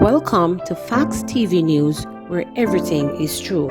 Welcome to Facts TV News, where everything is true.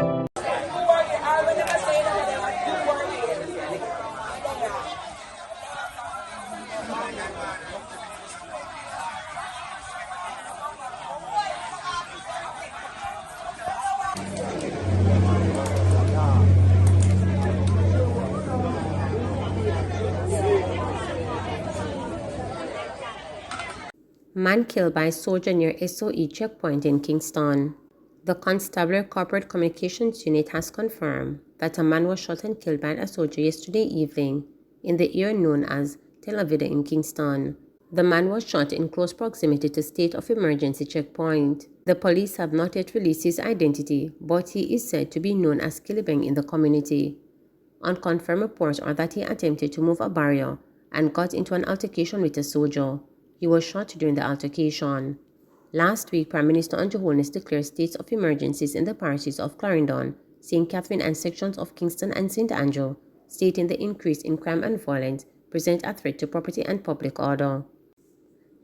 Man killed by soldier near SOE checkpoint in Kingston. The Constabulary Corporate Communications Unit has confirmed that a man was shot and killed by a soldier yesterday evening in the area known as Tel Aviv in Kingston. The man was shot in close proximity to state of emergency checkpoint. The police have not yet released his identity, but he is said to be known as Kilibeng in the community. Unconfirmed reports are that he attempted to move a barrier and got into an altercation with a soldier. He was shot during the altercation. Last week, Prime Minister Andrew Holness declared states of emergencies in the parishes of Clarendon, St. Catherine and sections of Kingston and St. Andrew, stating the increase in crime and violence present a threat to property and public order.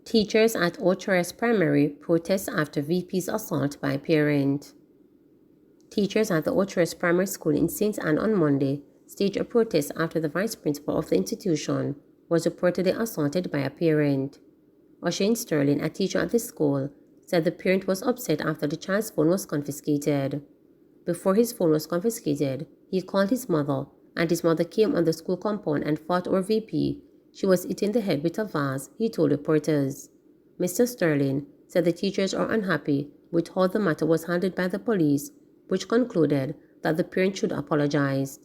Teachers at Ocho Rios Primary protest after VP's assault by parent. Teachers at the Ocho Rios Primary School in St. Anne on Monday staged a protest after the vice principal of the institution was reportedly assaulted by a parent. O'Shane Sterling, a teacher at the school, said the parent was upset after the child's phone was confiscated. Before his phone was confiscated, he called his mother, and his mother came on the school compound and fought over VP. She was hit in the head with a vase, he told reporters. Mr. Sterling said the teachers are unhappy with how the matter was handled by the police, which concluded that the parent should apologize.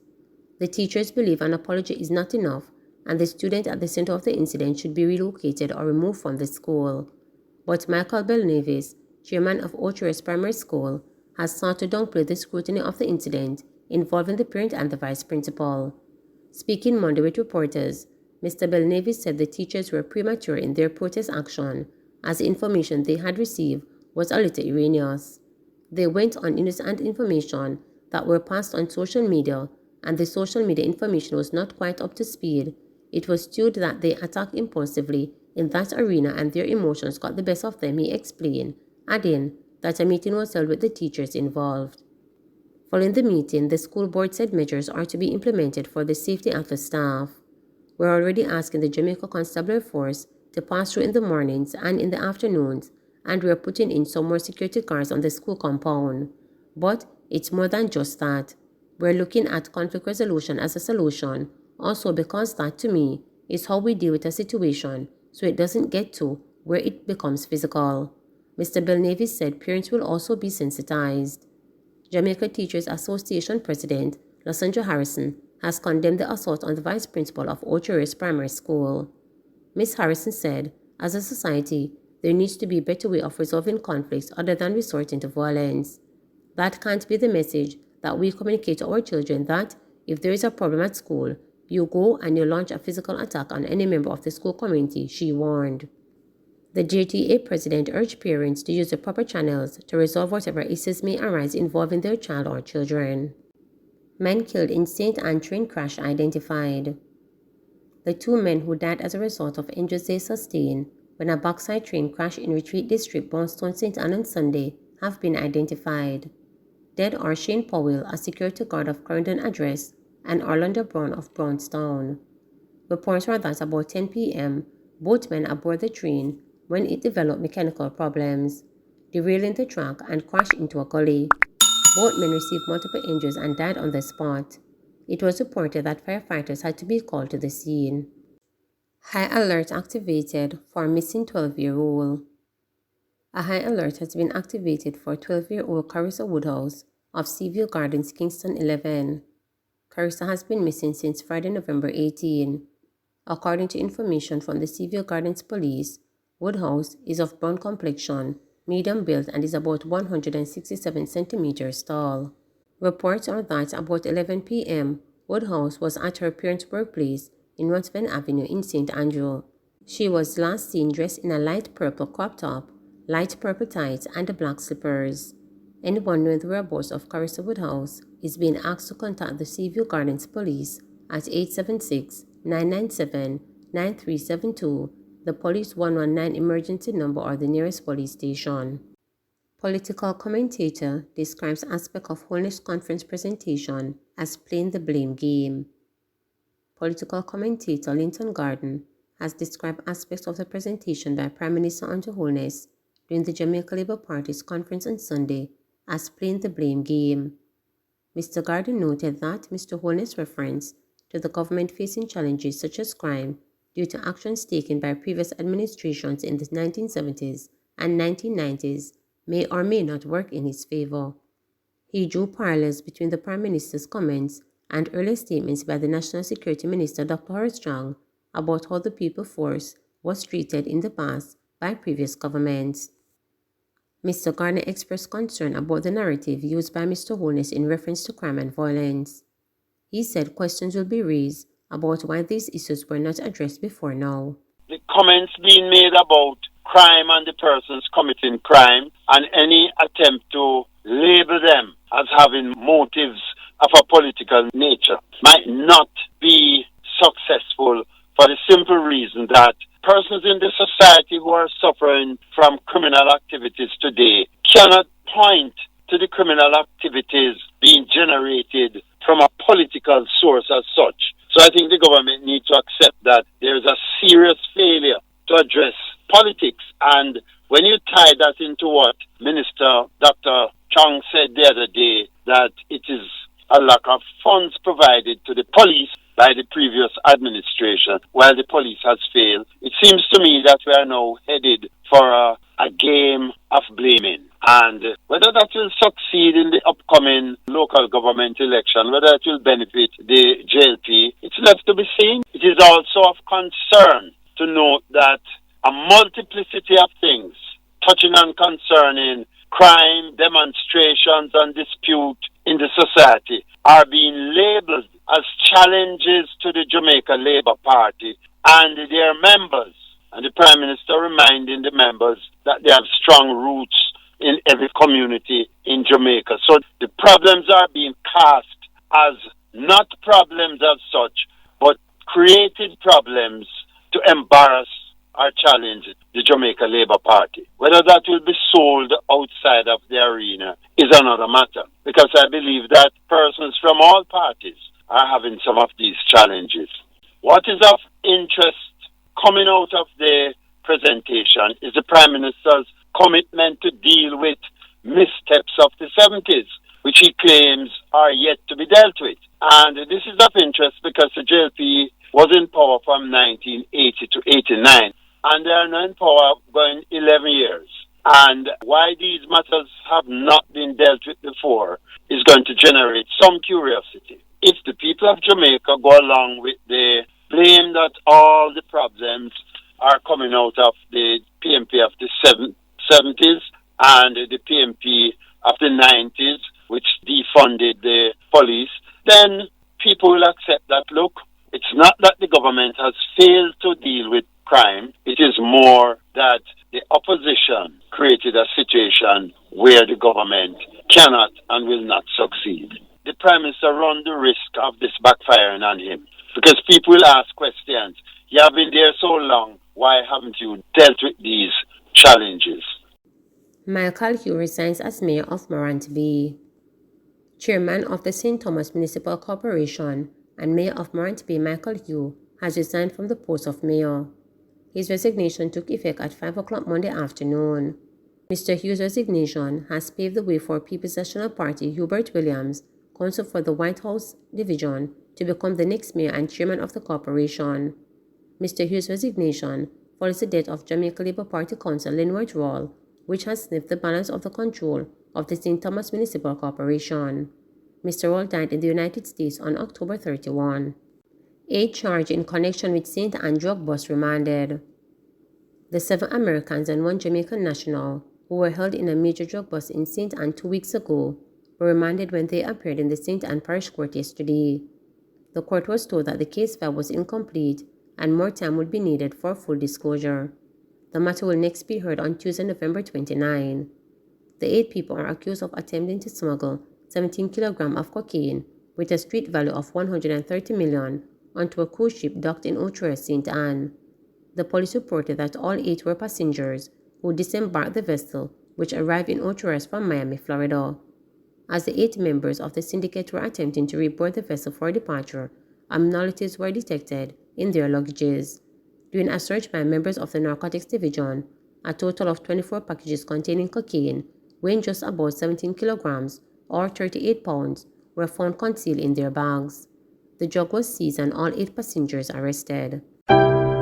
The teachers believe an apology is not enough, and the student at the center of the incident should be relocated or removed from the school. But Michael Belnavis, chairman of Ocho Rios Primary School, has sought to downplay the scrutiny of the incident involving the parent and the vice principal. Speaking Monday with reporters, Mr. Belnavis said the teachers were premature in their protest action, as the information they had received was a little erroneous. They went on innocent information that were passed on social media, and the social media information was not quite up to speed. It was stewed that they attacked impulsively in that arena and their emotions got the best of them, he explained, adding that a meeting was held with the teachers involved. Following the meeting, the school board said measures are to be implemented for the safety of the staff. We're already asking the Jamaica Constabulary Force to pass through in the mornings and in the afternoons, and we're putting in some more security guards on the school compound. But it's more than just that. We're looking at conflict resolution as a solution, also because that, to me, is how we deal with a situation so it doesn't get to where it becomes physical. Mr. Belnavis said parents will also be sensitized. Jamaica Teachers Association President Lysandra Harrison has condemned the assault on the vice principal of Ocho Rios Primary School. Ms. Harrison said, as a society, there needs to be a better way of resolving conflicts other than resorting to violence. That can't be the message that we communicate to our children, that if there is a problem at school, you go and you launch a physical attack on any member of the school community, she warned. The JTA president urged parents to use the proper channels to resolve whatever issues may arise involving their child or children. Men killed in St. Anne train crash identified. The two men who died as a result of injuries they sustained when a backside train crashed in Retreat District, Boston, St. Anne on Sunday have been identified. Dead are Shane Powell, a security guard of Clarendon Address, and Orlando Brown of Brownstown. Reports were that about 10 p.m., both men aboard the train when it developed mechanical problems, derailing the track and crashed into a gully. Both men received multiple injuries and died on the spot. It was reported that firefighters had to be called to the scene. High alert activated for missing 12-year-old. A high alert has been activated for 12-year-old Carissa Woodhouse of Seaview Gardens, Kingston 11. Carissa has been missing since Friday, November 18. According to information from the Seaview Gardens Police, Woodhouse is of brown complexion, medium build, and is about 167 centimeters tall. Reports are that about 11 p.m., Woodhouse was at her parents' workplace in Ruthven Avenue in St. Andrew. She was last seen dressed in a light purple crop top, light purple tights, and black slippers. Anyone knowing the whereabouts of Carissa Woodhouse is being asked to contact the Seaview Gardens Police at 876-997-9372, the Police 119 emergency number, or the nearest police station. Political commentator describes aspect of Holness conference presentation as playing the blame game. Political commentator Linton Garden has described aspects of the presentation by Prime Minister Andrew Holness during the Jamaica Labour Party's conference on Sunday as playing the blame game. Mr. Garden noted that Mr. Holness' reference to the government facing challenges such as crime due to actions taken by previous administrations in the 1970s and 1990s may or may not work in his favor. He drew parallels between the Prime Minister's comments and earlier statements by the National Security Minister Dr. Horace Strong about how the people force was treated in the past by previous governments. Mr. Garner expressed concern about the narrative used by Mr. Holness in reference to crime and violence. He said questions will be raised about why these issues were not addressed before now. The comments being made about crime and the persons committing crime and any attempt to label them as having motives of a political nature might not be successful for the simple reason that persons in the society who are suffering from criminal activities today cannot point to the criminal activities being generated from a political source as such. So I think the government needs to accept that there is a serious failure to address politics. And when you tie that into what Minister Dr. Chong said the other day, that it is a lack of funds provided to the police by the previous administration, while the police has failed, it seems to me that we are now headed for a game of blaming. And whether that will succeed in the upcoming local government election, whether it will benefit the JLP, it's left to be seen. It is also of concern to note that a multiplicity of things touching on concerning crime, demonstrations, and dispute in the society are being labeled as challenges to the Jamaica Labour Party and their members. And the Prime Minister reminding the members that they have strong roots in every community in Jamaica. So the problems are being cast as not problems as such, but created problems to embarrass or challenge the Jamaica Labour Party. Whether that will be sold outside of the arena is another matter, because I believe that persons from all parties are having some of these challenges. What is of interest coming out of the presentation is the Prime Minister's commitment to deal with missteps of the 70s, which he claims are yet to be dealt with. And this is of interest because the JLP was in power from 1980 to 89, and they are now in power going 11 years. And why these matters have not been dealt with before is going to generate some curiosity. If the people of Jamaica go along with the blame that all the problems are coming out of the PMP of the 70s and the PMP of the 90s, which defunded the police, then people will accept that, look, it's not that the government has failed to deal with crime. It is more that the opposition created a situation where the government cannot and will not succeed. The Prime Minister runs the risk of this backfiring on him, because people will ask questions. You have been there so long, why haven't you dealt with these challenges? Michael Hugh resigns as mayor of Morant Bay. Chairman of the St. Thomas Municipal Corporation and mayor of Morant Bay, Michael Hugh, has resigned from the post of mayor. His resignation took effect at 5 o'clock Monday afternoon. Mr. Hugh's resignation has paved the way for People's National Party Hubert Williams, counsel for the White House Division, to become the next mayor and chairman of the corporation. Mr. Hugh's resignation follows the death of Jamaica Labour Party councillor Linwood Rawle, which has sniffed the balance of the control of the St. Thomas Municipal Corporation. Mr. Rawle died in the United States on October 31. 8 charged in connection with St. Anne drug bust remanded. The 7 Americans and 1 Jamaican national who were held in a major drug bust in St. Anne 2 weeks ago were remanded when they appeared in the St. Anne Parish Court yesterday. The court was told that the case file was incomplete and more time would be needed for full disclosure. The matter will next be heard on Tuesday, November 29. The 8 people are accused of attempting to smuggle 17 kilograms of cocaine with a street value of $130 million onto a cruise ship docked in Ocho Rios, St. Anne. The police reported that all 8 were passengers who disembarked the vessel which arrived in Ocho Rios from Miami, Florida. As the 8 members of the syndicate were attempting to reboard the vessel for departure, abnormalities were detected in their luggages. During a search by members of the Narcotics Division, a total of 24 packages containing cocaine, weighing just about 17 kilograms or 38 pounds, were found concealed in their bags. The drug was seized and all 8 passengers arrested.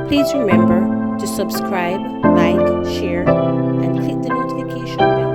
Please remember to subscribe, like, share, and click the notification bell.